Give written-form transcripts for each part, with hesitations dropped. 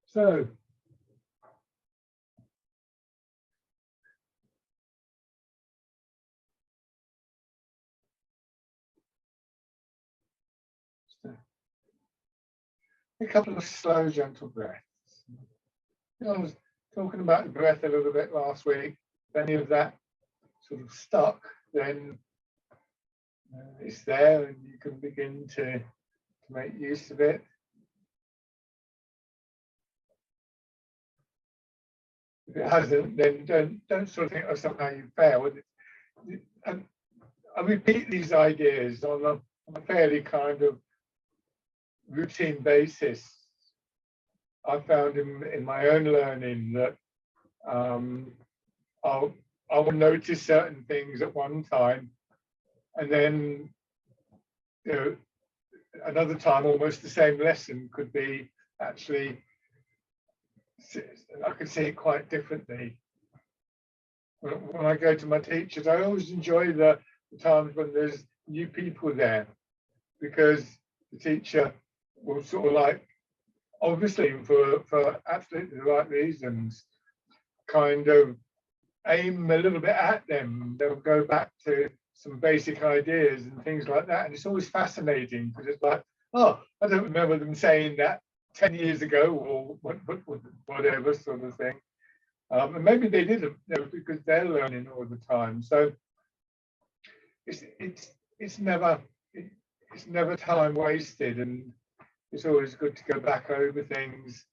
So, a couple of slow, gentle breaths. I was talking about the breath a little bit last week. If any of that sort of stuck, then it's there and you can begin to make use of it. If it hasn't, then don't sort of think, oh, somehow you failed. And I repeat these ideas on a fairly kind of routine basis. I found in my own learning that I will notice certain things at one time, and then another time almost the same lesson could be actually, I could see it quite differently. When I go to my teachers, I always enjoy the times when there's new people there, because the teacher will sort of like, obviously for absolutely the right reasons, kind of aim a little bit at them. They'll go back to some basic ideas and things like that. And it's always fascinating because it's like, oh, I don't remember them saying that 10 years ago or whatever sort of thing. And maybe they didn't, because they're learning all the time. So it's never time wasted, and it's always good to go back over things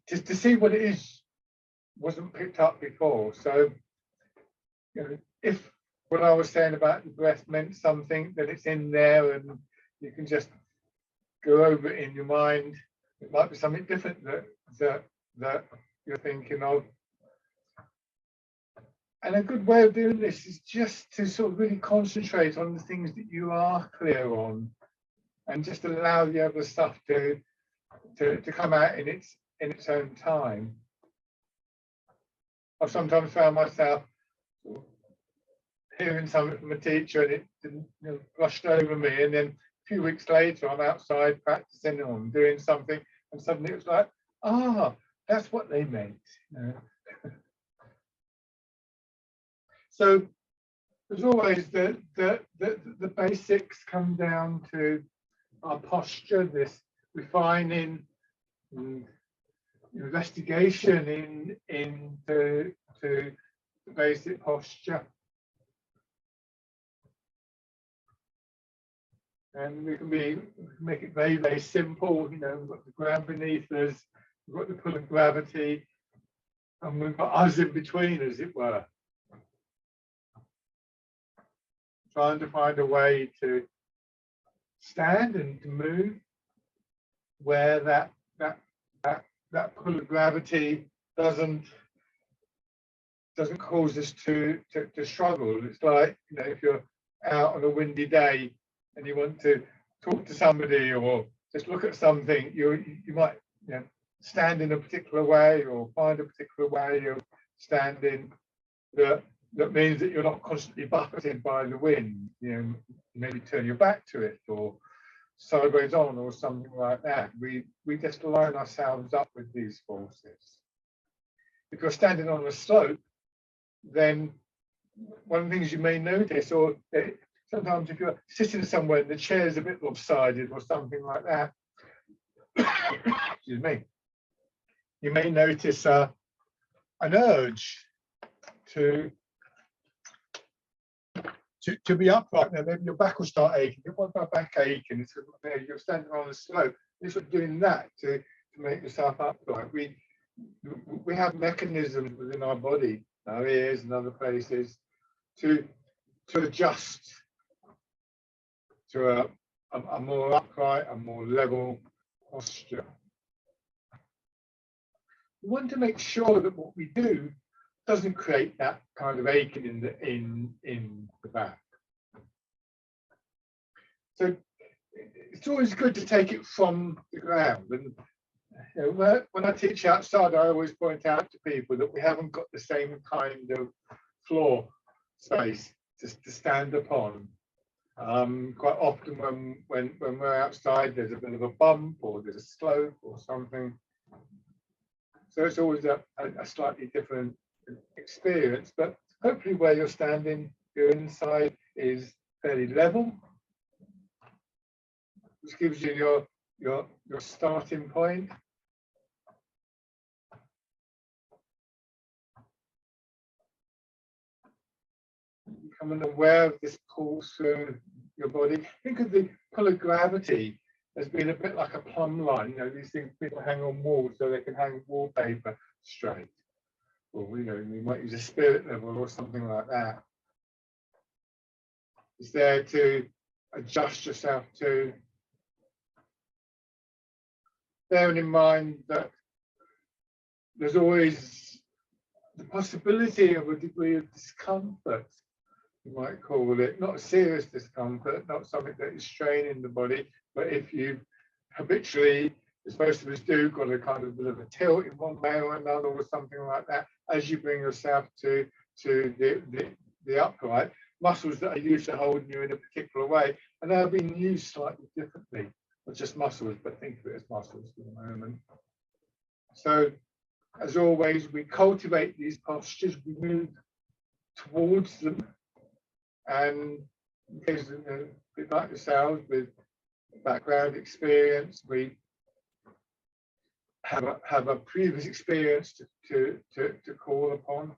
to see what it is wasn't picked up before. So if what I was saying about the breath meant something, then it's in there and you can just go over it in your mind. It might be something different that you're thinking of. And a good way of doing this is just to sort of really concentrate on the things that you are clear on, and just allow the other stuff to come out in its own time. I've sometimes found myself hearing something from a teacher and it didn't rushed over me, and then a few weeks later I'm outside practicing or I'm doing something, and suddenly it was like, that's what they meant. So there's always the basics come down to our posture, this refining, investigation into the basic posture. And we can make it very, very simple. We've got the ground beneath us, we've got the pull of gravity, and we've got us in between, as it were. Trying to find a way to stand and to move where that pull of gravity doesn't cause us to struggle. It's like, if you're out on a windy day and you want to talk to somebody or just look at something, you might stand in a particular way or find a particular way of standing that means that you're not constantly buffeted by the wind. Maybe turn your back to it or sideways on or something like that. We just line ourselves up with these forces. If you're standing on a slope, then one of the things you may notice, or sometimes if you're sitting somewhere and the chair's a bit lopsided or something like that, excuse me, you may notice an urge to be upright. Now maybe your back will start aching. You want my back aching, it's, you're standing on a slope. You're sort of doing that to make yourself upright. We have mechanisms within our body, our ears and other places, to adjust to a more upright, a more level posture. We want to make sure that what we do doesn't create that kind of aching in the back. So it's always good to take it from the ground. And when I teach outside, I always point out to people that we haven't got the same kind of floor space to stand upon. Quite often when we're outside, there's a bit of a bump or there's a slope or something. So it's always a slightly different experience, but hopefully where you're standing, your inside is fairly level, which gives you your starting point. Becoming aware of this pulse through your body. Think of the pull of gravity as being a bit like a plumb line. You know, these things people hang on walls so they can hang wallpaper straight. Or, you know, you might use a spirit level or something like that. It's there to adjust yourself to. Bearing in mind that there's always the possibility of a degree of discomfort, you might call it, not serious discomfort, not something that is straining the body, but if you habitually, as most of us do, got a kind of bit of a tilt in one way or another or something like that, as you bring yourself to the upright, muscles that are used to holding you in a particular way, and they're being used slightly differently. Not just muscles, but think of it as muscles for the moment. So, as always, we cultivate these postures, we move towards them, and in case of like yourselves with background experience, we have a previous experience to call upon.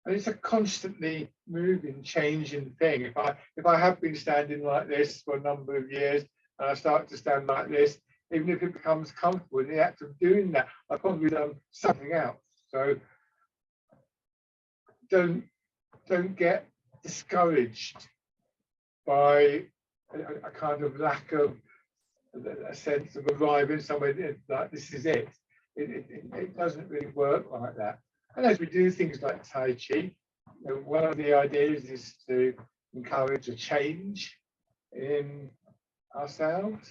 And it's a constantly moving, changing thing. If I have been standing like this for a number of years, and I start to stand like this, even if it becomes comfortable in the act of doing that, I've probably done something else. So don't get discouraged by a kind of lack of a sense of arriving somewhere like this is it. It doesn't really work like that. And as we do things like Tai Chi, you know, one of the ideas is to encourage a change in ourselves.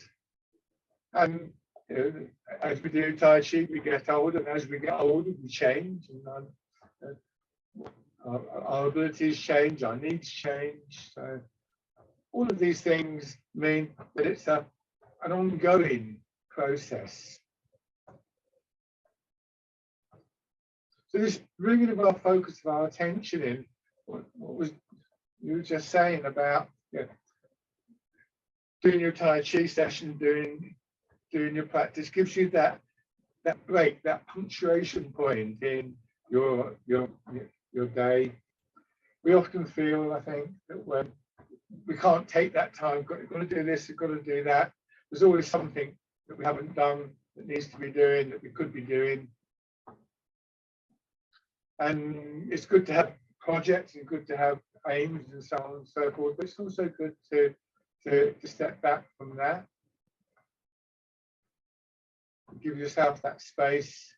And you know, as we do Tai Chi, we get older, and as we get older, we change, and our abilities change, our needs change. So all of these things mean that it's an ongoing process. So this bringing of our focus of our attention in, what was you were just saying about, you know, doing your Tai Chi session, doing your practice gives you that break, that punctuation point in your day. We often feel, I think, that when we can't take that time, got to do this, we've got to do that. There's always something that we haven't done that needs to be doing, that we could be doing. And it's good to have projects and good to have aims and so on and so forth, but it's also good to step back from that. Give yourself that space,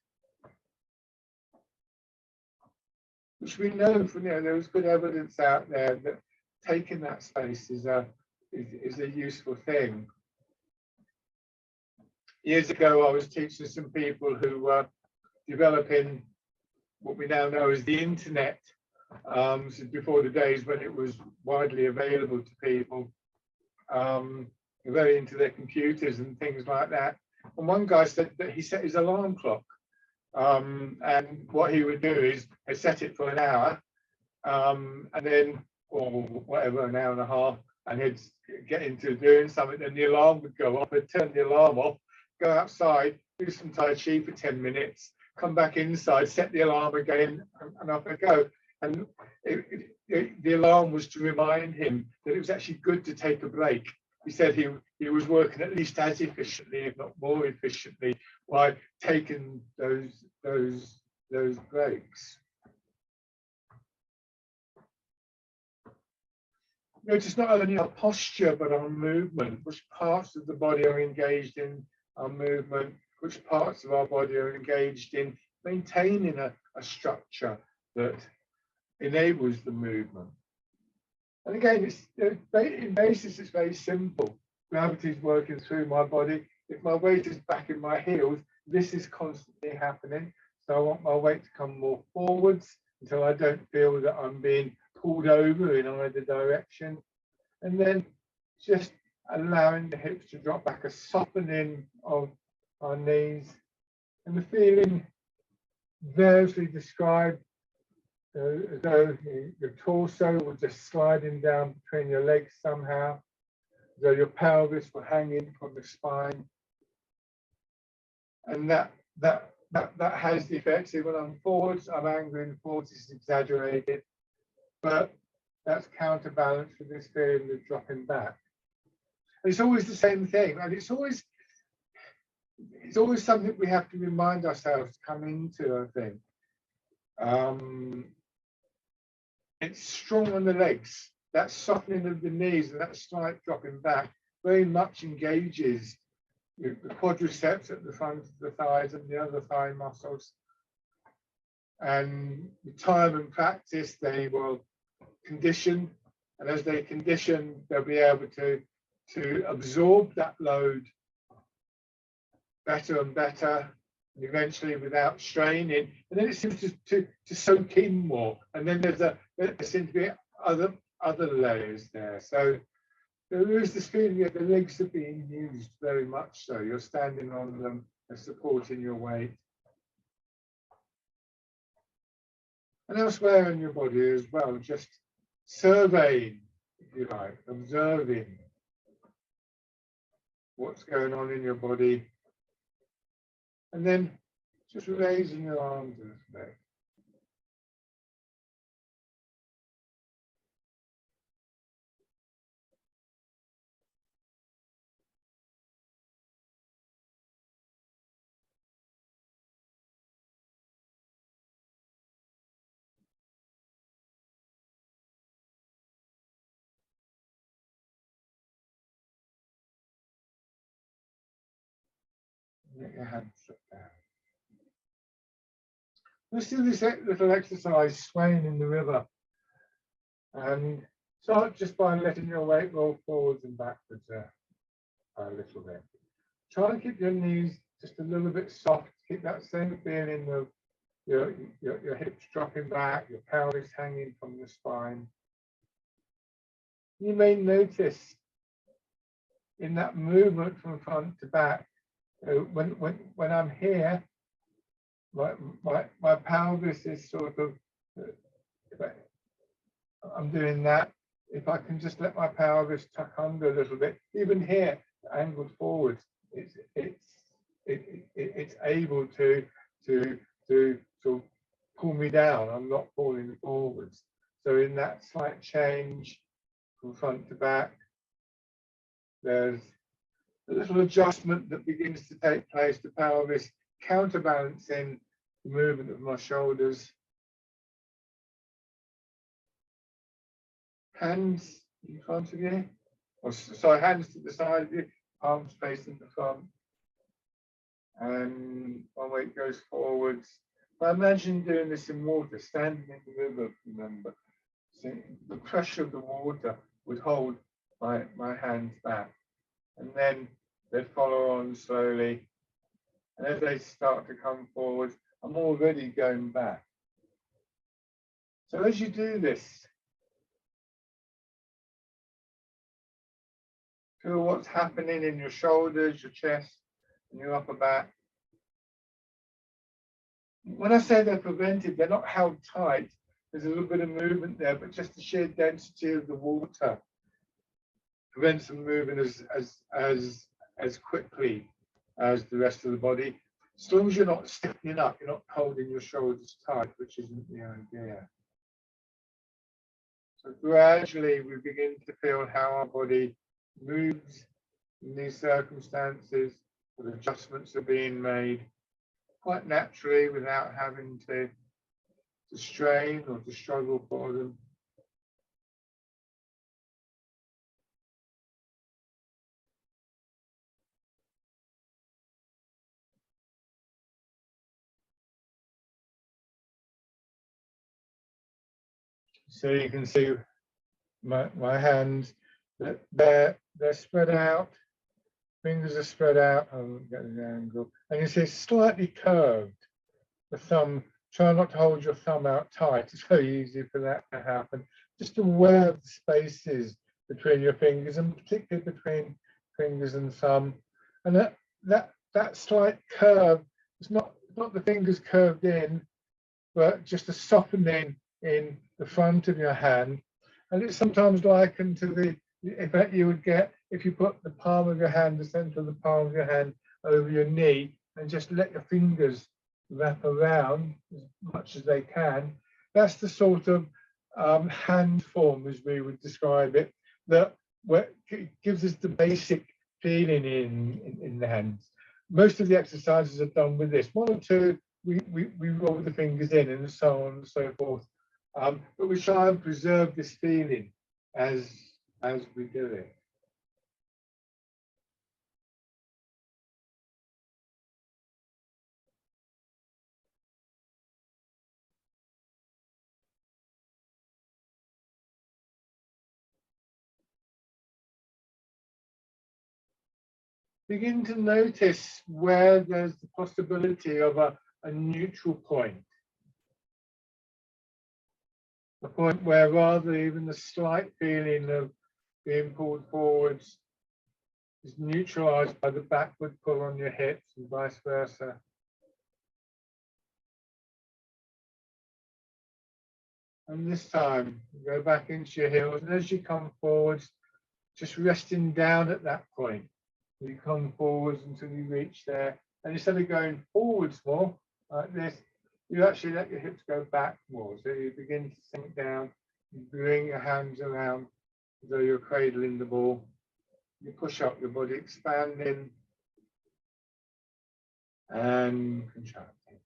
which we know from, you know, there's good evidence out there that taking that space is a useful thing. Years ago, I was teaching some people who were developing what we now know as the internet, so before the days when it was widely available to people, very into their computers and things like that. And one guy said that he set his alarm clock, and what he would do is he'd set it for an hour, and then, or whatever, an hour and a half, and he'd get into doing something, then the alarm would go off, he'd turn the alarm off, go outside, do some Tai Chi for 10 minutes, come back inside, set the alarm again, and off I go. And the alarm was to remind him that it was actually good to take a break. He said he was working at least as efficiently, if not more efficiently, by taking those breaks. Notice not only our posture, but our movement, which parts of the body are engaged in our movement, which parts of our body are engaged in maintaining a structure that enables the movement. And again, in basis, it's very simple. Gravity is working through my body. If my weight is back in my heels, this is constantly happening. So I want my weight to come more forwards until I don't feel that I'm being pulled over in either direction. And then just allowing the hips to drop back, a softening of our knees, and the feeling variously described as though your torso was just sliding down between your legs somehow, as though your pelvis were hanging from the spine. And that has the effect. See, when I'm forwards, I'm angling forwards, it's exaggerated, but that's counterbalanced with this feeling of dropping back. And it's always the same thing, and it's always something we have to remind ourselves to come into, I think. It's strong on the legs. That softening of the knees and that slight dropping back very much engages the quadriceps at the front of the thighs and the other thigh muscles. And with time and practice, they will condition. And as they condition, they'll be able to absorb that load better and better, and eventually without straining. And then it seems to soak in more. And then there seem to be other layers there. So there is this feeling that the legs are being used very much so. You're standing on them and supporting your weight. And elsewhere in your body as well, just surveying, if you like, observing what's going on in your body. And then just raising your arms a little bit. Let your hands slip down. Let's do this little exercise, swaying in the river. And start just by letting your weight roll forwards and backwards a little bit. Try and keep your knees just a little bit soft. Keep that same feeling of your hips dropping back, your pelvis hanging from the spine. You may notice in that movement from front to back, when I'm here, my pelvis is sort of, I'm doing that. If I can just let my pelvis tuck under a little bit, even here, angled forward, it's able to sort of pull me down. I'm not falling forwards. So in that slight change from front to back, there's a little adjustment that begins to take place. The pelvis counterbalancing the movement of my shoulders. Hands in front of you, or sorry, hands to the side of you, palms facing the front. And my weight goes forwards. I imagine doing this in water, standing in the river, remember. So the pressure of the water would hold my hands back. And then they'd follow on slowly. And as they start to come forward, I'm already going back. So as you do this, feel what's happening in your shoulders, your chest, and your upper back. When I say they're prevented, they're not held tight. There's a little bit of movement there, but just the sheer density of the water prevents them moving as quickly as the rest of the body. As long as you're not stiffening up, you're not holding your shoulders tight, which isn't the idea. So gradually we begin to feel how our body moves in these circumstances, the adjustments are being made quite naturally without having to strain or to struggle for them. So you can see my hands, they're spread out, fingers are spread out. I'm getting the angle, and you see it's slightly curved. The thumb, try not to hold your thumb out tight. It's very easy for that to happen. Just aware of the spaces between your fingers, and particularly between fingers and thumb. And that slight curve, it's not the fingers curved in, but just a softening in the front of your hand. And it's sometimes likened to the effect you would get if you put the palm of your hand, the center of the palm of your hand, over your knee and just let your fingers wrap around as much as they can. That's the sort of hand form, as we would describe it, that gives us the basic feeling in the hands. Most of the exercises are done with this. One or two, we roll the fingers in and so on and so forth. But we try and preserve this feeling as we do it. Begin to notice where there's the possibility of a neutral point. A point where rather even the slight feeling of being pulled forwards is neutralized by the backward pull on your hips and vice versa. And this time, go back into your heels, and as you come forwards, just resting down at that point. You come forwards until you reach there, and instead of going forwards more like this, you actually let your hips go back more. So you begin to sink down, you bring your hands around as though you're cradling the ball. You push up, your body expanding and contracting.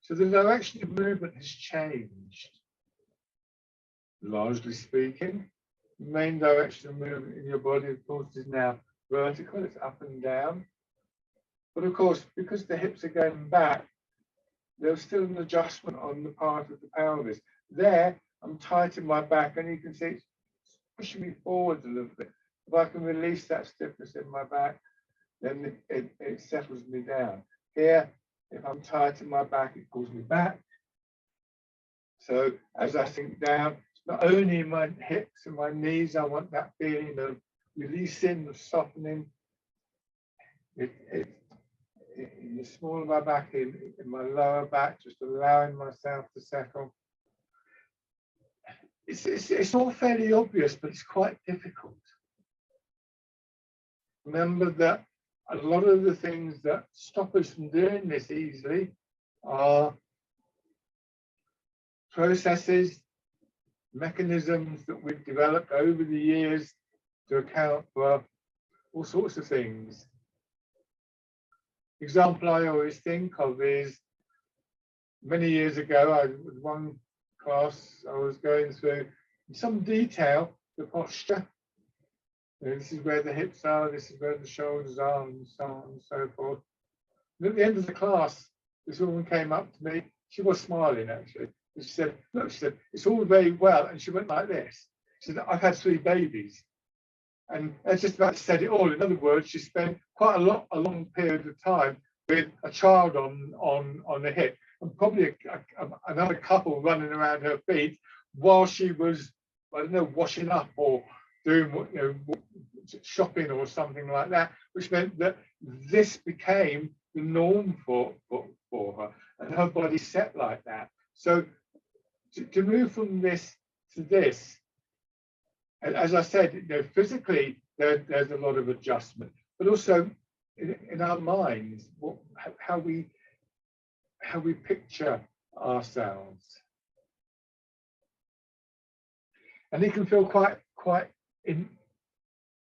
So the direction of movement has changed. Largely speaking, the main direction of movement in your body, of course, is now vertical, it's up and down. But of course, because the hips are going back, there's still an adjustment on the part of the pelvis. There, I'm tight in my back, and you can see it's pushing me forward a little bit. If I can release that stiffness in my back, then it settles me down. Here, if I'm tight in my back, it pulls me back. So as I sink down, not only in my hips and my knees, I want that feeling of releasing, of softening. In the small of my back, in my lower back, just allowing myself to settle. It's all fairly obvious, but it's quite difficult. Remember that a lot of the things that stop us from doing this easily are processes, mechanisms that we've developed over the years to account for all sorts of things. Example I always think of is many years ago, I was one class I was going through in some detail the posture. This is where the hips are, this is where the shoulders are, and so on and so forth. And at the end of the class, this woman came up to me. She was smiling actually. And she said, "Look," she said, "it's all very well." And she went like this. She said, "I've had 3 babies." And that's just about said it all. In other words, she spent quite a long period of time with a child on the hip, and probably another couple running around her feet while she was, I don't know, washing up or doing, shopping or something like that, which meant that this became the norm for her, and her body set like that. So to move from this to this, as I said, physically there's a lot of adjustment, but also in our minds, how we picture ourselves, and it can feel quite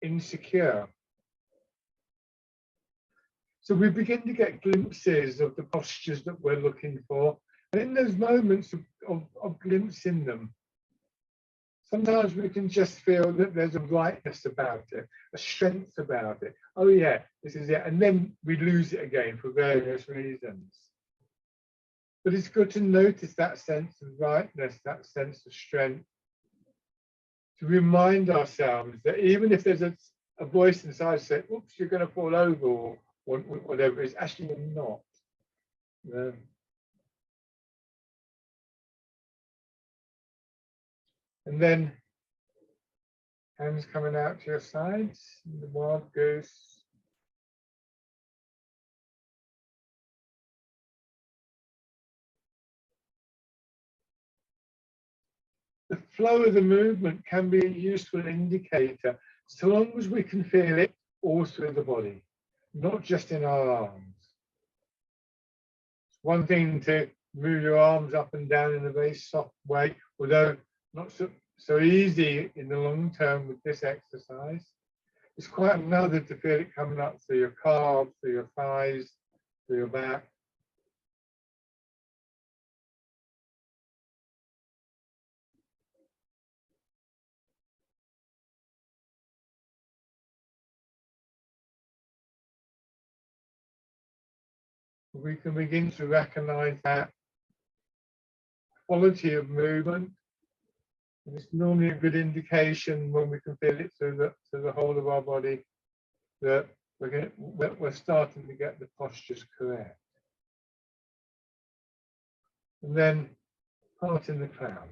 insecure. So we begin to get glimpses of the postures that we're looking for, and in those moments of glimpsing them, sometimes we can just feel that there's a rightness about it, a strength about it. Oh yeah, this is it. And then we lose it again for various reasons. But it's good to notice that sense of rightness, that sense of strength, to remind ourselves that even if there's a voice inside saying, "Oops, you're going to fall over," or whatever, it's actually not. And then Hands coming out to your sides, the wild goose. The flow of the movement can be a useful indicator, so long as we can feel it all through the body, not just in our arms. It's one thing to move your arms up and down in a very soft way, although not so easy in the long term with this exercise. It's quite another to feel it coming up through your calves, through your thighs, through your back. We can begin to recognize that quality of movement. And it's normally a good indication when we can feel it through the whole of our body that we're starting to get the postures correct. And then parting the clouds.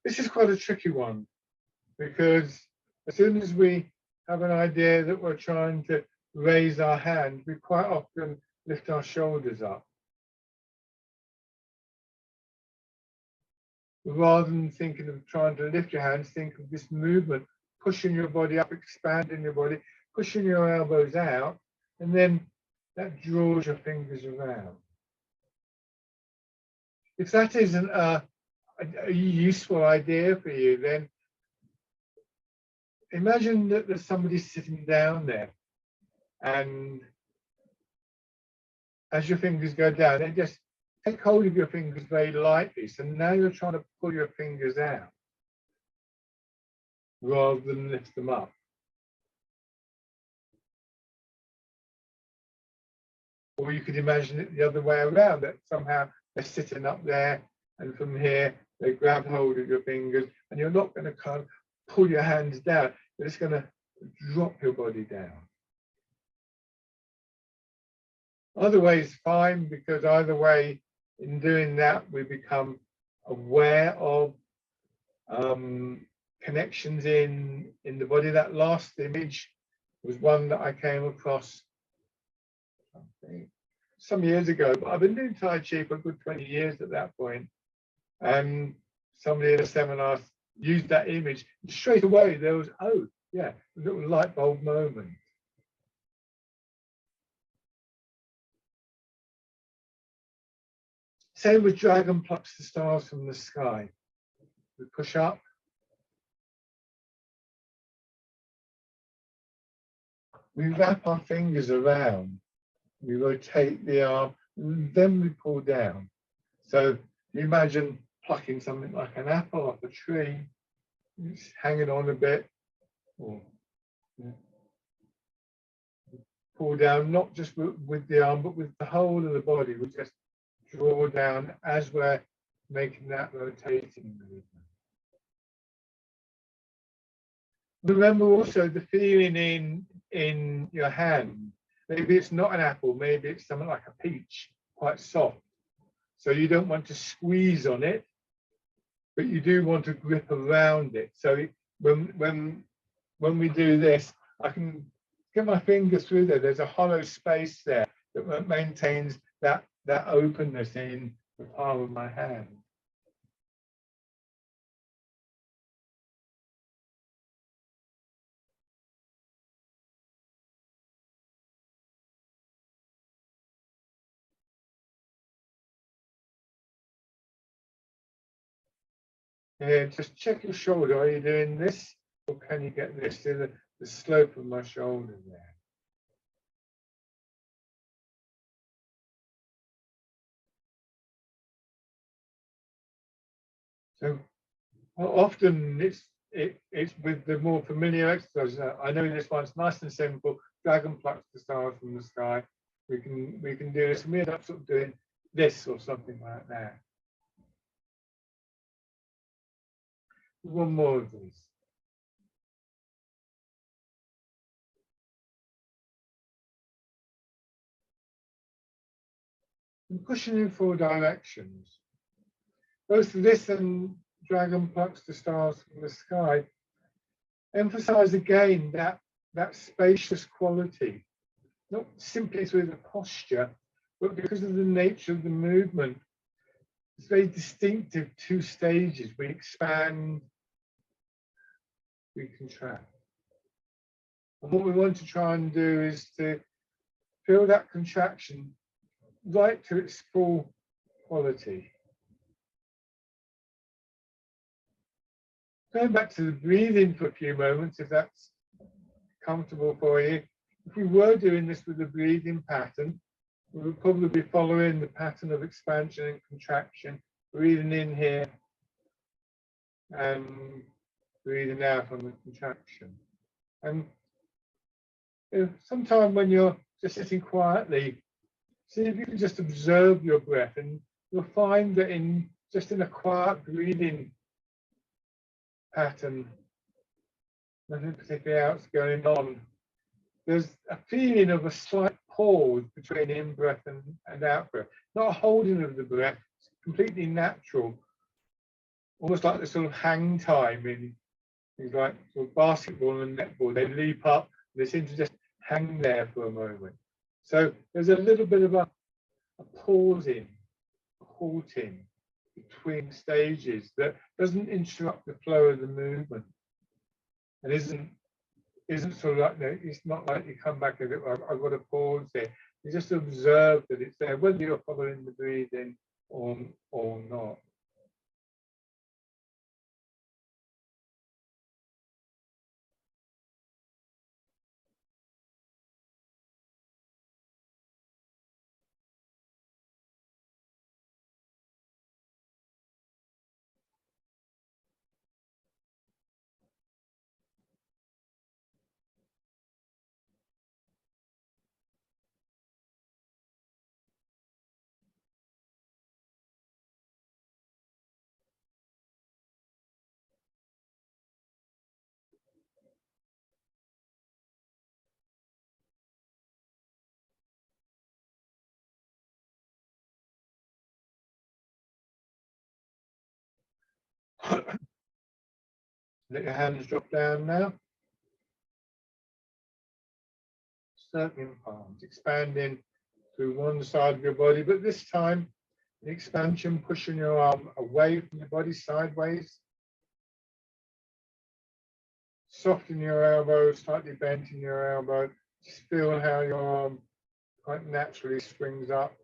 This is quite a tricky one, because as soon as we have an idea that we're trying to raise our hand, we quite often lift our shoulders up. Rather than thinking of trying to lift your hands, think of this movement, pushing your body up, expanding your body, pushing your elbows out, and then that draws your fingers around. If that isn't a useful idea for you, then imagine that there's somebody sitting down there, and as your fingers go down, they just take hold of your fingers very lightly. So now you're trying to pull your fingers out rather than lift them up. Or you could imagine it the other way around, that somehow they're sitting up there, and from here they grab hold of your fingers, and you're not going to kind of pull your hands down, you're just going to drop your body down. Either way is fine, because either way, in doing that, we become aware of connections in the body. That last image was one that I came across some years ago, but I've been doing Tai Chi for a good 20 years at that point. And somebody at a seminar used that image. And straight away, there was, oh, yeah, a little light bulb moment. Same with dragon plucks the stars from the sky. We push up. We wrap our fingers around. We rotate the arm, and then we pull down. So you imagine plucking something like an apple off a tree. It's hanging on a bit. Or, yeah. Pull down, not just with the arm, but with the whole of the body. We just draw down as we're making that rotating movement. Remember also the feeling in your hand. Maybe it's not an apple, maybe it's something like a peach, quite soft. So you don't want to squeeze on it, but you do want to grip around it. So when we do this, I can get my fingers through there. There's a hollow space there that maintains that openness in the palm of my hand. Yeah, just check your shoulder. Are you doing this, or can you get this to the slope of my shoulder there? So often it's with the more familiar exercises. I know this one's nice and simple. Dragon plucks the stars from the sky. We can do this. We end up sort of doing this or something like that. One more of these. and pushing in 4 directions. Both this and Dragon Plucks the Stars from the Sky emphasize again that spacious quality, not simply through the posture, but because of the nature of the movement. It's very distinctive 2 stages. We expand, we contract. And what we want to try and do is to feel that contraction right to its full quality. Going back to the breathing for a few moments, if that's comfortable for you. If we were doing this with a breathing pattern, we would probably be following the pattern of expansion and contraction, breathing in here and breathing out on the contraction. And if sometime when you're just sitting quietly, see if you can just observe your breath, and you'll find that in a quiet breathing pattern, nothing particularly else going on, there's a feeling of a slight pause between in-breath and out-breath. Not a holding of the breath, it's completely natural, almost like the sort of hang time in things like sort of basketball and netball. They leap up, they seem to just hang there for a moment. So there's a little bit of a pausing, halting between stages that doesn't interrupt the flow of the movement, and isn't sort of like, it's not like you come back and I've got to pause there. You just observe that it's there, whether you're following the breathing or not. Let your hands drop down now. Circling palms, expanding through one side of your body, but this time the expansion pushing your arm away from your body, sideways. Soften your elbow, slightly bent in your elbow. Just feel how your arm quite naturally swings up.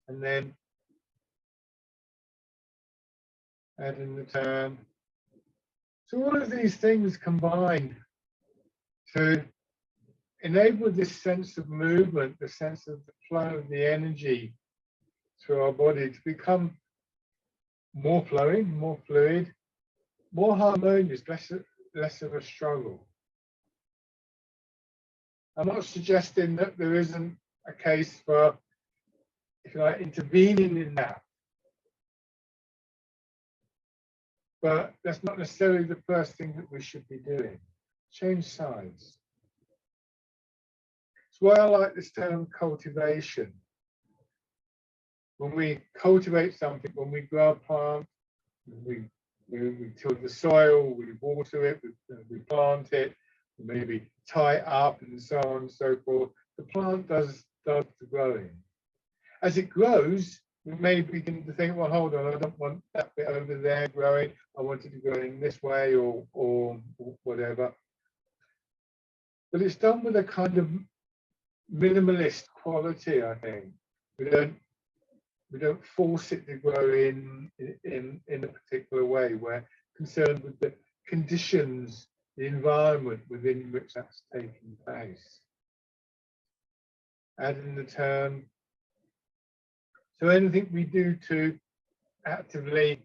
And then adding the turn. So all of these things combine to enable this sense of movement, the sense of the flow of the energy through our body to become more flowing, more fluid, more harmonious, less of a struggle. I'm not suggesting that there isn't a case for, if you like, intervening in that, but that's not necessarily the first thing that we should be doing. Change sides. That's why I like this term cultivation. When we cultivate something, when we grow a plant, we till the soil, we water it, we plant it, maybe tie it up and so on and so forth. The plant does the growing. As it grows, we may begin to think, well, hold on, I don't want that bit over there growing. I want it to grow in this way or whatever. But it's done with a kind of minimalist quality, I think. We don't force it to grow in a particular way. We're concerned with the conditions, the environment within which that's taking place. Adding the term. So anything we do to actively,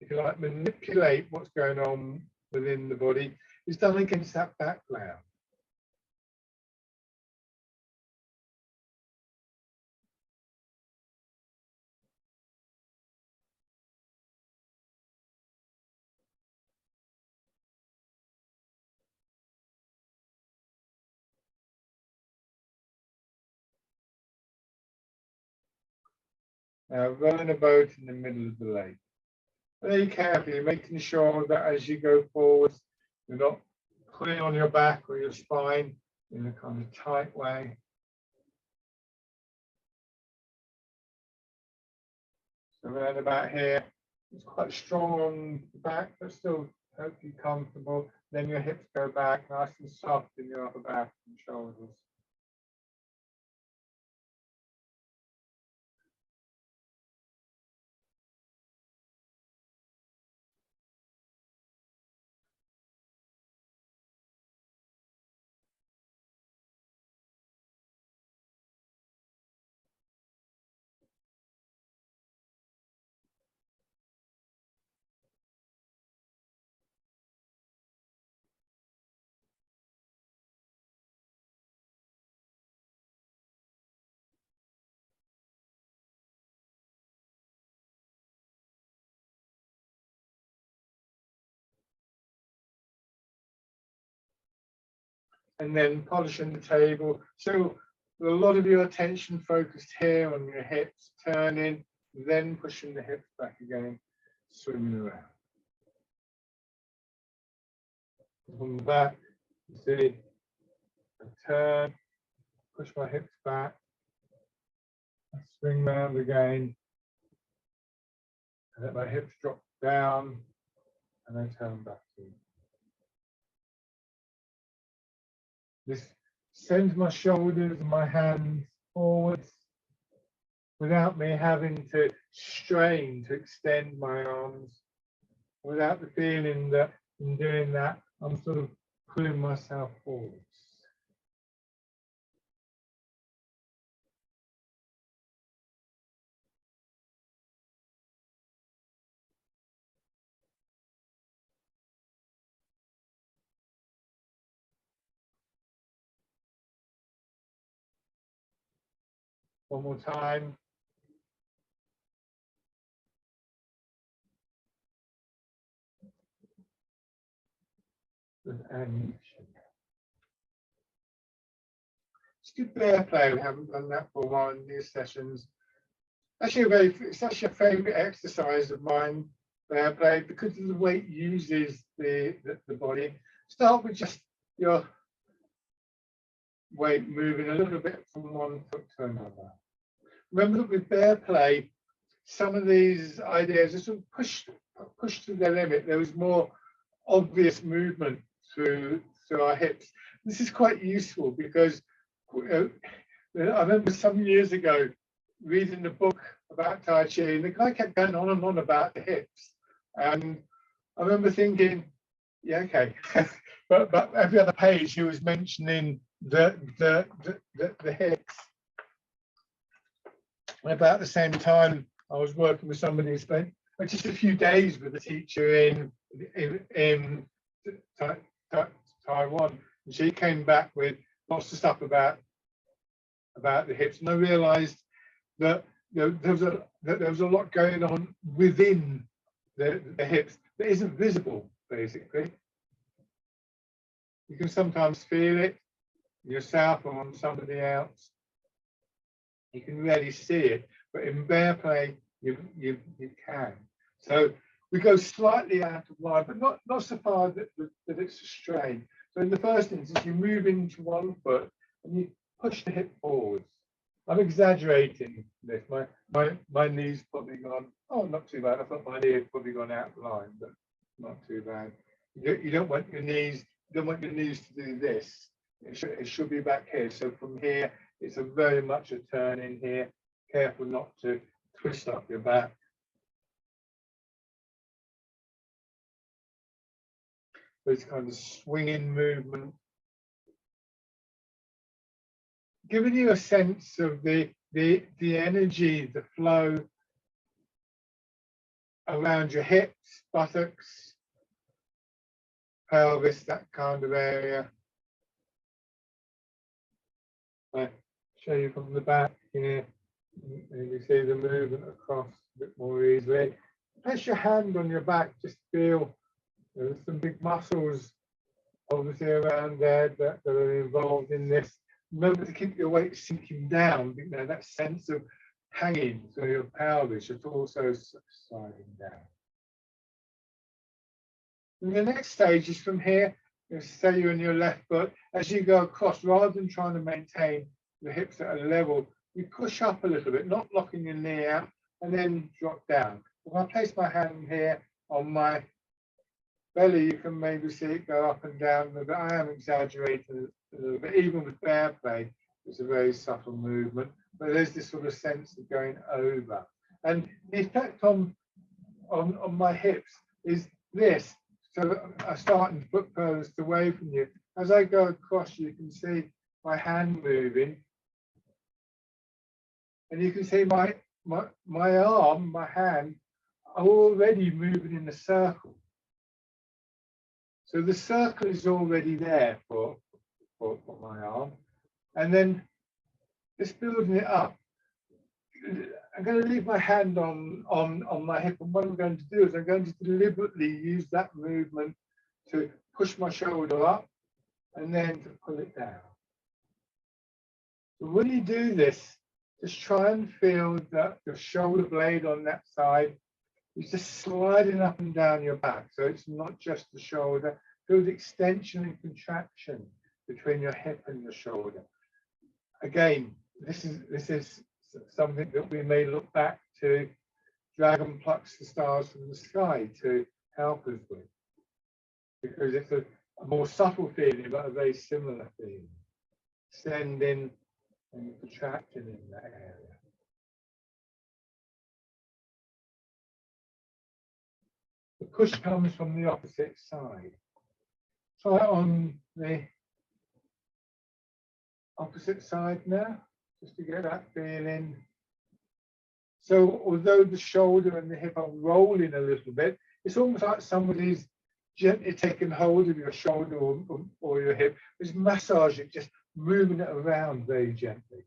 if you like, manipulate what's going on within the body is done against that background. Now rowing a boat in the middle of the lake. Very carefully, making sure that as you go forwards, you're not pulling on your back or your spine in a kind of tight way. So around about here, it's quite strong on the back, but still hopefully comfortable. Then your hips go back, nice and soft in your upper back and shoulders. And then polishing the table. So a lot of your attention focused here on your hips, turning, then pushing the hips back again, swimming around. From the back, you see, I turn, push my hips back, I swing round again, and let my hips drop down, and then turn back to. This sends my shoulders and my hands forwards without me having to strain to extend my arms, without the feeling that in doing that, I'm sort of pulling myself forwards. One more time. And just do bear play. We haven't done that for a while in these sessions. Actually, it's actually a favourite exercise of mine, bear play, because of the way it uses the body. Start with just your weight moving a little bit from one foot to another. Remember that with bear play, some of these ideas are sort of pushed to their limit. There was more obvious movement through our hips. This is quite useful because I remember some years ago reading a book about Tai Chi, and the guy kept going on and on about the hips. And I remember thinking, yeah, okay. but every other page he was mentioning the hips. And about the same time, I was working with somebody who spent just a few days with a teacher in Taiwan, and she came back with lots of stuff about the hips, and I realised that there was a lot going on within the hips that isn't visible. Basically, you can sometimes feel it yourself or on somebody else. You can really see it, but in bear play, you can. So we go slightly out of line, but not so far that it's a strain. So in the first instance, you move into one foot and you push the hip forwards. I'm exaggerating this. My knee's probably gone. Oh, not too bad. I thought my knee had probably gone out of line, but not too bad. You don't want your knees. You don't want your knees to do this. It should be back here. So from here, it's a very much a turn in here. Careful not to twist up your back. This kind of swinging movement, giving you a sense of the energy, the flow around your hips, buttocks, pelvis, that kind of area. I show you from the back here, and you see the movement across a bit more easily. Place your hand on your back, just feel there's some big muscles obviously around there that are involved in this. Remember to keep your weight sinking down, you know, that sense of hanging, so your pelvis is also sliding down. And the next stage is from here, say you're on your left foot, as you go across, rather than trying to maintain the hips at a level, you push up a little bit, not locking your knee out, and then drop down. If I place my hand here on my belly, you can maybe see it go up and down, but I am exaggerating a little bit. Even with bear play, it's a very subtle movement, but there's this sort of sense of going over. And the effect on my hips is this. So I start and foot furthest away from you. As I go across, you can see my hand moving. And you can see my arm, my hand, are already moving in a circle. So the circle is already there for my arm. And then just building it up. I'm going to leave my hand on my hip, and what I'm going to do is I'm going to deliberately use that movement to push my shoulder up and then to pull it down. So when you do this, just try and feel that the shoulder blade on that side is just sliding up and down your back. So it's not just the shoulder, feel the extension and contraction between your hip and your shoulder. Again, this is something that we may look back to Dragon Plucks the Stars from the Sky to help us with, because it's a more subtle feeling, but a very similar feeling. Extending and contracting in that area. The push comes from the opposite side. Try it on the opposite side now, just to get that feeling. So although the shoulder and the hip are rolling a little bit, it's almost like somebody's gently taking hold of your shoulder or your hip, just massaging, just moving it around very gently.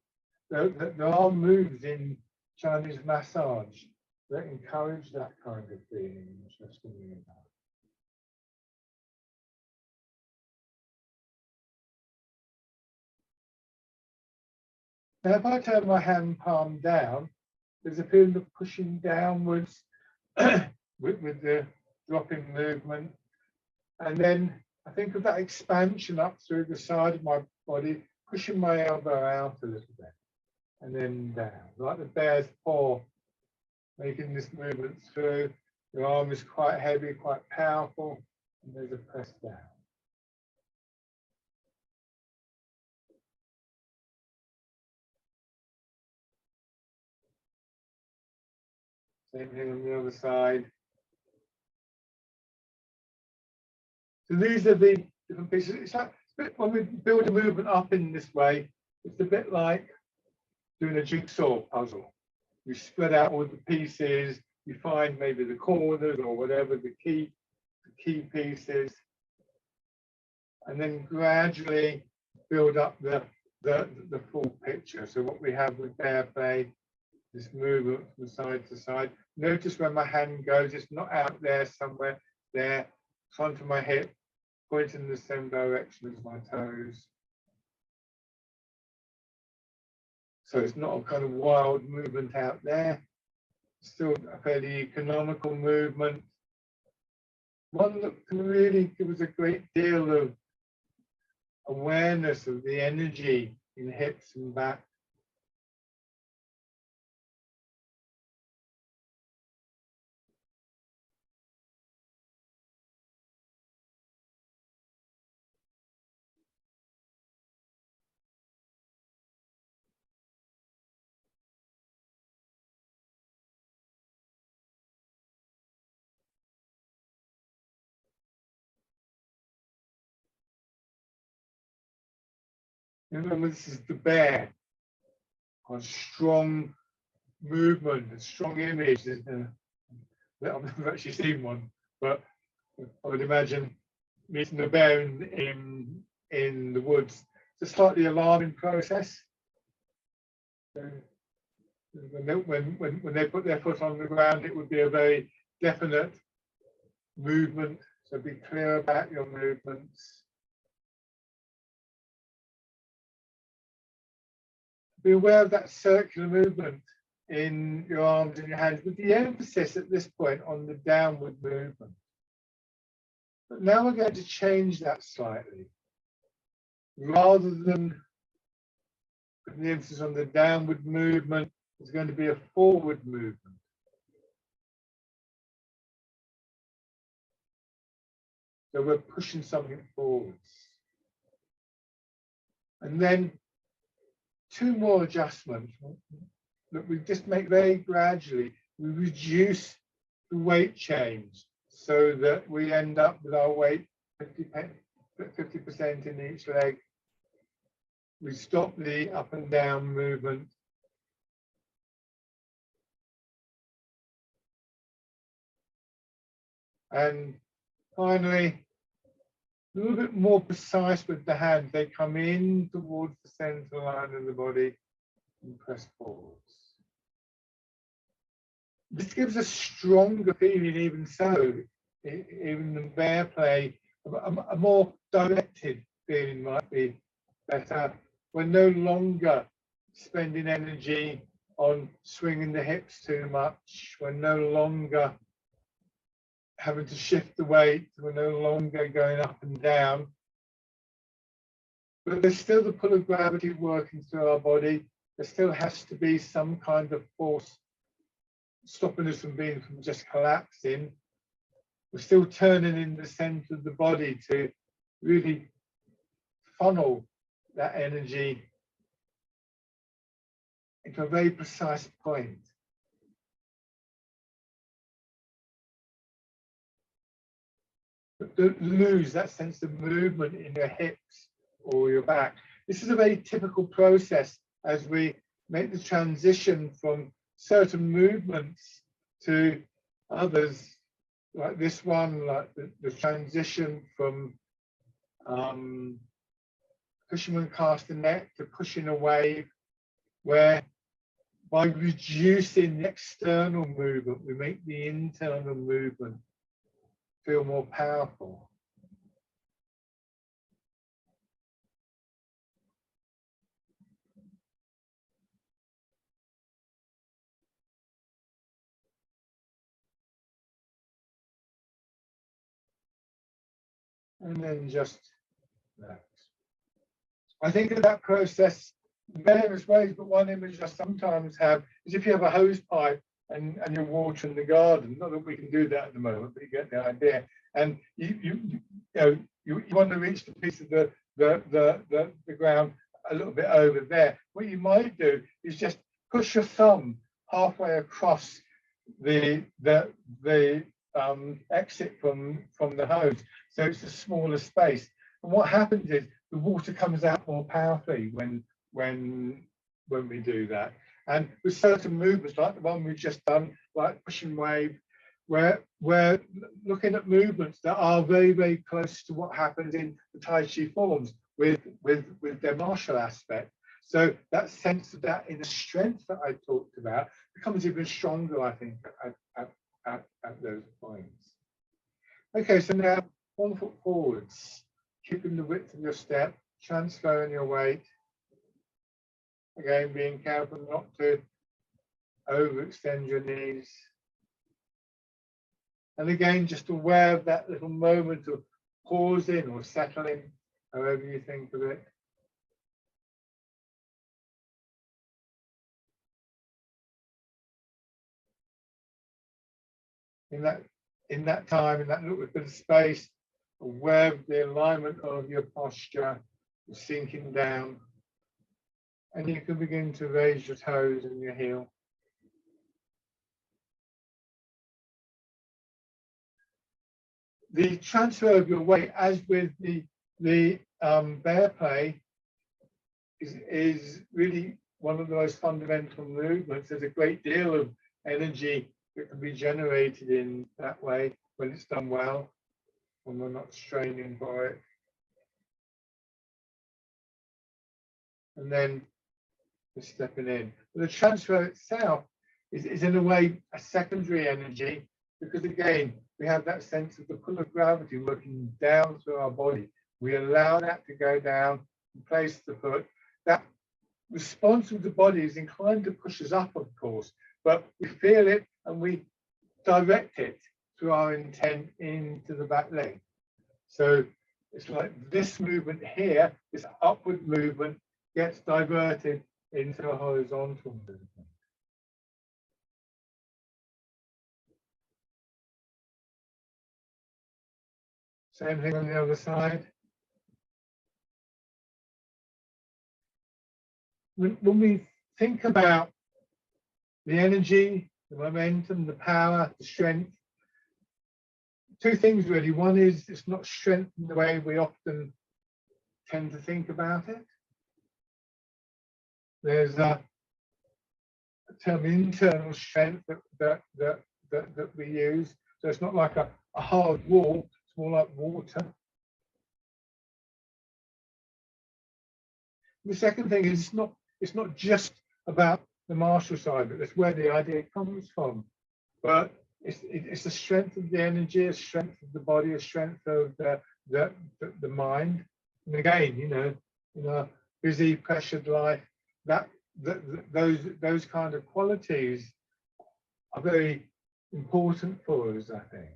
There are moves in Chinese massage that encourage that kind of feeling, interestingly enough. Now, if I turn my hand palm down, there's a feeling of pushing downwards with the dropping movement. And then I think of that expansion up through the side of my body, pushing my elbow out a little bit. And then down, like the bear's paw, making this movement through. Your arm is quite heavy, quite powerful, and there's a press down. Same thing on the other side. So these are the different pieces. It's like when we build a movement up in this way, it's a bit like doing a jigsaw puzzle. You spread out all the pieces, you find maybe the corners or whatever the key pieces, and then gradually build up the full picture. So what we have with bear play, this movement from side to side. Notice where my hand goes, it's not out there somewhere, there, front of my hip, pointing in the same direction as my toes. So it's not a kind of wild movement out there. Still a fairly economical movement. One that can really give us a great deal of awareness of the energy in hips and back. Remember, this is the bear. A strong movement, a strong image. I've never actually seen one, but I would imagine meeting a bear in the woods. It's a slightly alarming process. So when they put their foot on the ground, it would be a very definite movement. So be clear about your movements. Be aware of that circular movement in your arms and your hands, with the emphasis at this point on the downward movement. But now we're going to change that slightly. Rather than putting the emphasis on the downward movement, it's going to be a forward movement. So we're pushing something forwards. And then 2 more adjustments that we just make very gradually. We reduce the weight change so that we end up with our weight 50% in each leg. We stop the up and down movement. And finally, a little bit more precise with the hands. They come in towards the center line of the body and press forwards. This gives a stronger feeling, even so, even the bear play, a more directed feeling might be better. We're no longer spending energy on swinging the hips too much. We're no longer having to shift the weight. We're no longer going up and down. But there's still the pull of gravity working through our body. There still has to be some kind of force stopping us from just collapsing. We're still turning in the center of the body to really funnel that energy into a very precise point. But don't lose that sense of movement in your hips or your back. This is a very typical process as we make the transition from certain movements to others, like this one, like the transition from pushing and casting net to pushing a wave, where by reducing the external movement, we make the internal movement feel more powerful. And then just relax. I think of that process in various ways, but one image I sometimes have is if you have a hose pipe and you're watering the garden. Not that we can do that at the moment, but you get the idea. And you want to reach the piece of the ground a little bit over there. What you might do is just push your thumb halfway across the exit from the hose, so it's a smaller space. And what happens is the water comes out more powerfully when we do that. And with certain movements like the one we've just done, like pushing wave, where we're looking at movements that are very, very close to what happens in the Tai Chi forms with their martial aspect. So that sense of that inner strength that I talked about becomes even stronger, I think, at those points. Okay, so now 1 foot forwards, keeping the width of your step, transferring your weight. Again, being careful not to overextend your knees. And again, just aware of that little moment of pausing or settling, however you think of it. In that time, in that little bit of space, aware of the alignment of your posture, sinking down. And you can begin to raise your toes and your heel. The transfer of your weight, as with the bear play, is really one of the most fundamental movements. There's a great deal of energy that can be generated in that way when it's done well, when we're not straining for it. And then just stepping in. But the transfer itself is in a way a secondary energy, because again, we have that sense of the pull of gravity working down through our body. We allow that to go down and place the foot. That response of the body is inclined to push us up, of course, but we feel it and we direct it through our intent into the back leg. So it's like this movement here, this upward movement gets diverted into a horizontal movement. Same thing on the other side. When we think about the energy, the momentum, the power, the strength, two things really. One is it's not strength in the way we often tend to think about it. There's a term internal strength that we use. So it's not like a hard wall, it's more like water. The second thing is it's not just about the martial side, but that's where the idea comes from. But it's the strength of the energy, a strength of the body, a strength of the mind. And again, you know, in a busy, pressured life, those kind of qualities are very important for us, I think.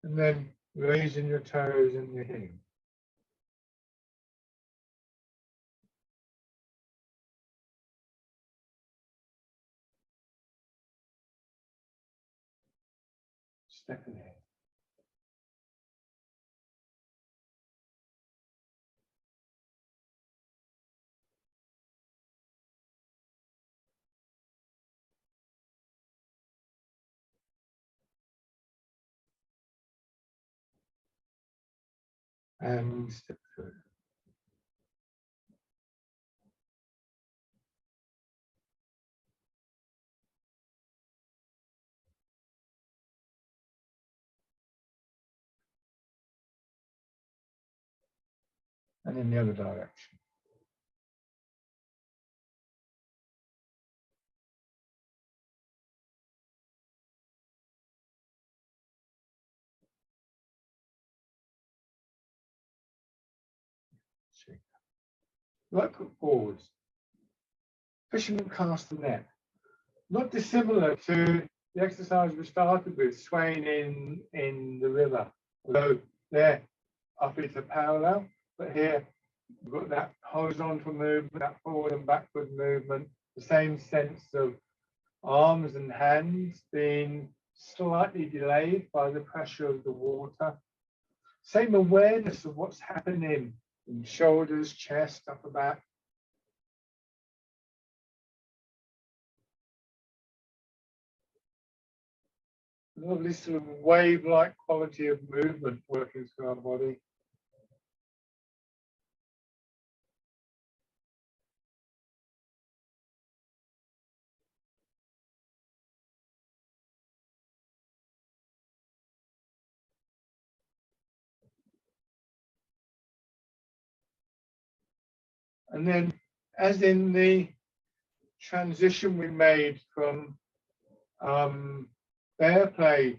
And then raising your toes and your hips. Step ahead. And step through. And in the other direction. Right foot forwards. Fisherman cast the net. Not dissimilar to the exercise we started with, swaying in the river. Although there our feet are parallel, but here we've got that horizontal movement, that forward and backward movement, the same sense of arms and hands being slightly delayed by the pressure of the water. Same awareness of what's happening in shoulders, chest, upper back. Lovely sort of wave-like quality of movement working through our body. And then, as in the transition we made from bear play,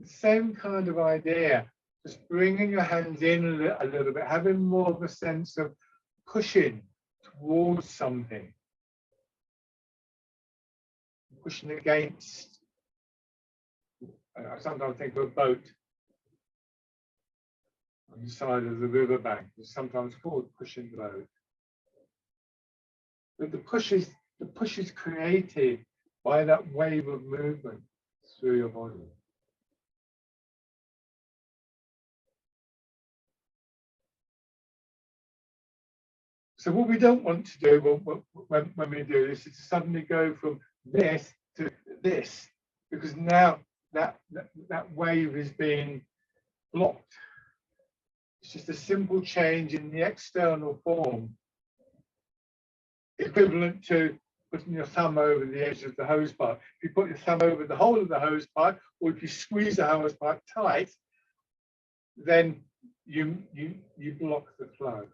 the same kind of idea, just bringing your hands in a little bit, having more of a sense of pushing towards something, pushing against. I sometimes think of a boat on the side of the riverbank, it's sometimes called pushing the boat. But the push is created by that wave of movement through your body. So what we don't want to do when we do this is to suddenly go from this to this, because now that wave is being blocked. It's just a simple change in the external form, equivalent to putting your thumb over the edge of the hose pipe. If you put your thumb over the whole of the hose pipe, or if you squeeze the hose pipe tight, then you block the flow.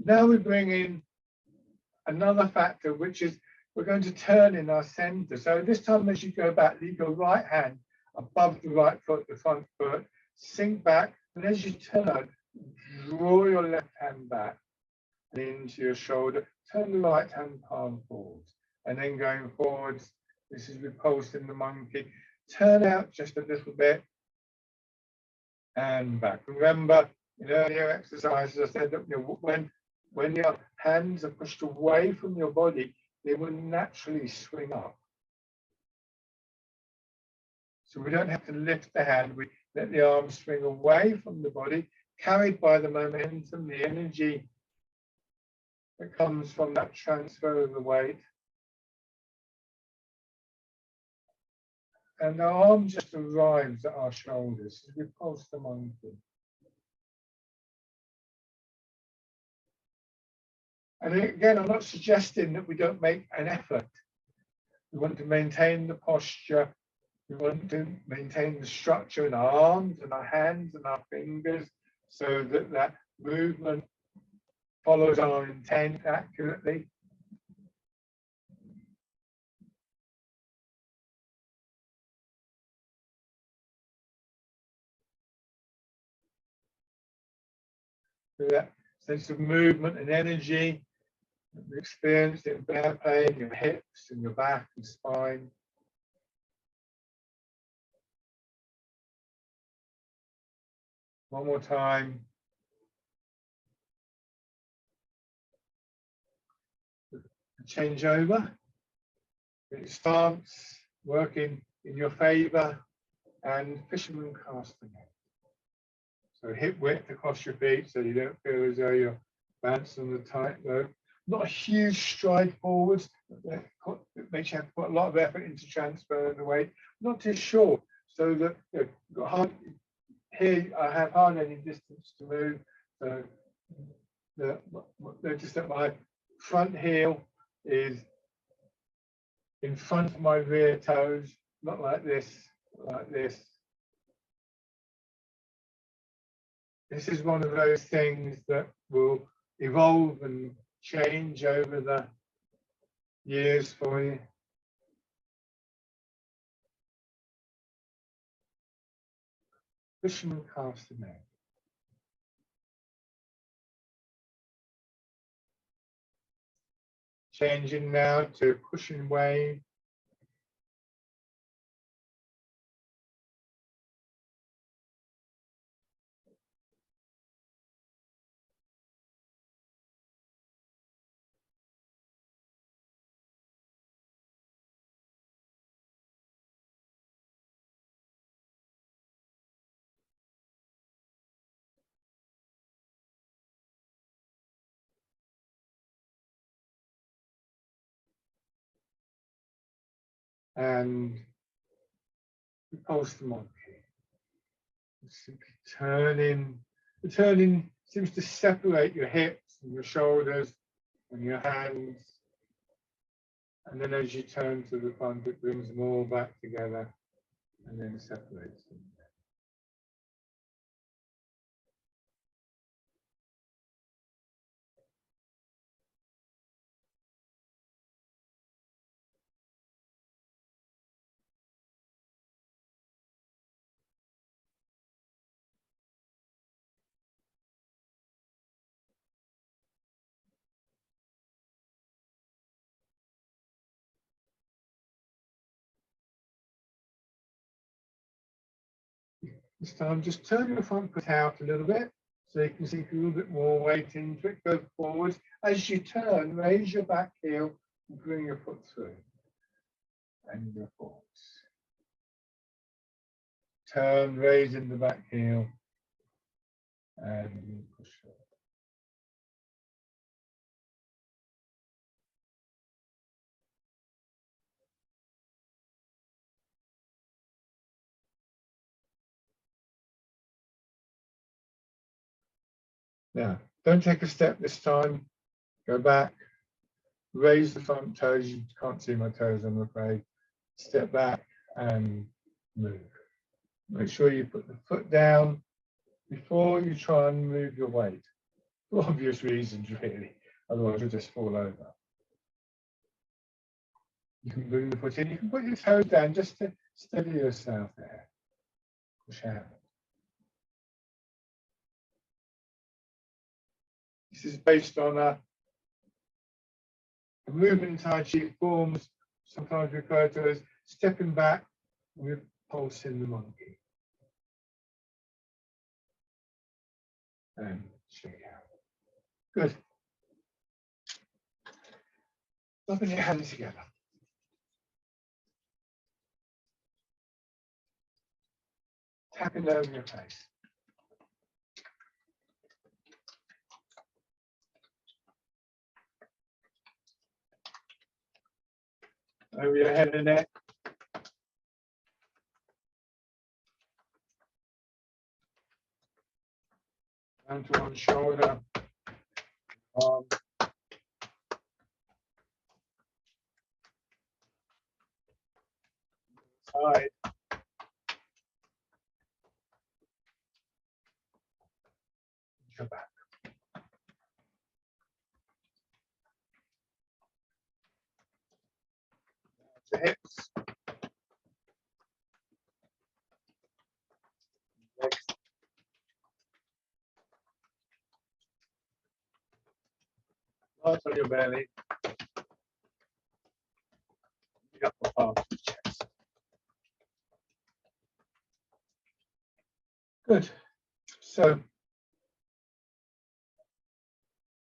Now we bring in another factor, which is we're going to turn in our center. So this time as you go back, leave your right hand above the right foot, the front foot, sink back, and as you turn, draw your left hand back and into your shoulder, turn the right hand palm forwards, and then going forwards, this is repulsing the monkey, turn out just a little bit and back. Remember, in earlier exercises, I said that when your hands are pushed away from your body, they will naturally swing up. So we don't have to lift the hand, we let the arm swing away from the body, carried by the momentum, the energy that comes from that transfer of the weight. And the arm just arrives at our shoulders as we pulse the monkey. And again, I'm not suggesting that we don't make an effort. We want to maintain the posture. We want to maintain the structure in our arms and our hands and our fingers so that that movement follows our intent accurately. So that sense of movement and energy that we experience in bear play in your hips and your back and spine. One more time. Change over. Stance working in your favor and fisherman casting. So hip width across your feet so you don't feel as though you're bouncing the tightrope. Not a huge stride forwards. It makes you have to put a lot of effort into transferring the weight. Not too short, so that you've got hard, here I have hardly any distance to move. So notice that my front heel is in front of my rear toes, not like this, like this. This is one of those things that will evolve and change over the years for you. Fisherman cast the net. Changing now to pushing wave. And repulse the monkey. Simply turning. The turning seems to separate your hips and your shoulders and your hands. And then as you turn to the front, it brings them all back together and then separates them. This time, just turn your front foot out a little bit so you can sink a little bit more weight into it. Go forwards. As you turn, raise your back heel and bring your foot through. And go forwards. Turn, raising the back heel, and push forward. Now, don't take a step this time. Go back, raise the front toes. You can't see my toes, I'm afraid. Step back and move. Make sure you put the foot down before you try and move your weight. For obvious reasons, really. Otherwise, you'll just fall over. You can bring the foot in. You can put your toe down just to steady yourself there. Push out. This is based on a movement Tai Chi forms, sometimes referred to as stepping back with pulsing the monkey. And shake out. Good. Rubbing your hands together. Tapping over your face. Over your head and neck. Down to one shoulder. Arm. Side. Your back. The hips. Legs. Light on your belly. The upper part of the chest. Good. So,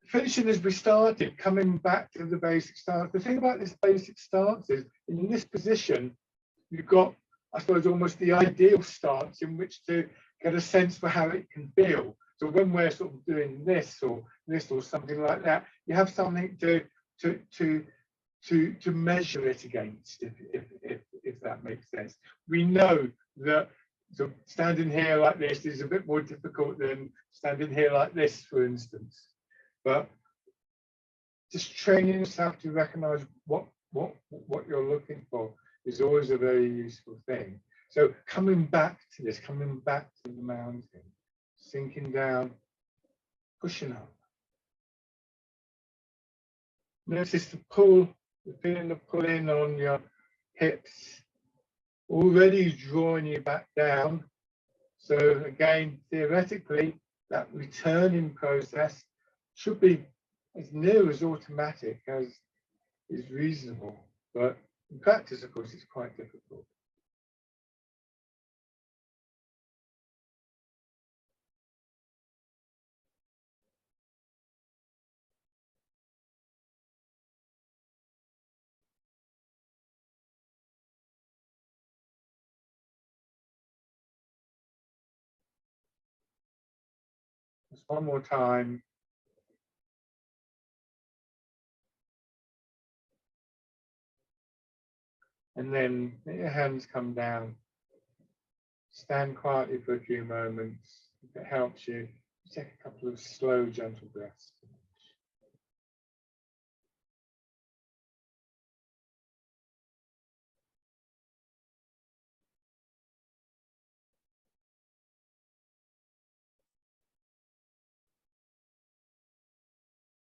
finishing as we started, coming back to the basic stance. The thing about this basic stance is, in this position, you've got, I suppose, almost the ideal stance in which to get a sense for how it can feel. So when we're sort of doing this or something like that, you have something to measure it against, if that makes sense. We know that so standing here like this is a bit more difficult than standing here like this, for instance. But just training yourself to recognize what you're looking for is always a very useful thing. So coming back to this, coming back to the mountain, sinking down, pushing up. Notice the pull, the feeling of pulling on your hips, already drawing you back down. So again, theoretically, that returning process should be as near as automatic as is reasonable. But in practice, of course, it's quite difficult. Just one more time. And then let your hands come down. Stand quietly for a few moments. If it helps you, take a couple of slow, gentle breaths.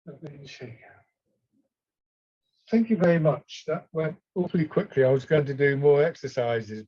And shake out. Thank you very much. That went awfully quickly. I was going to do more exercises.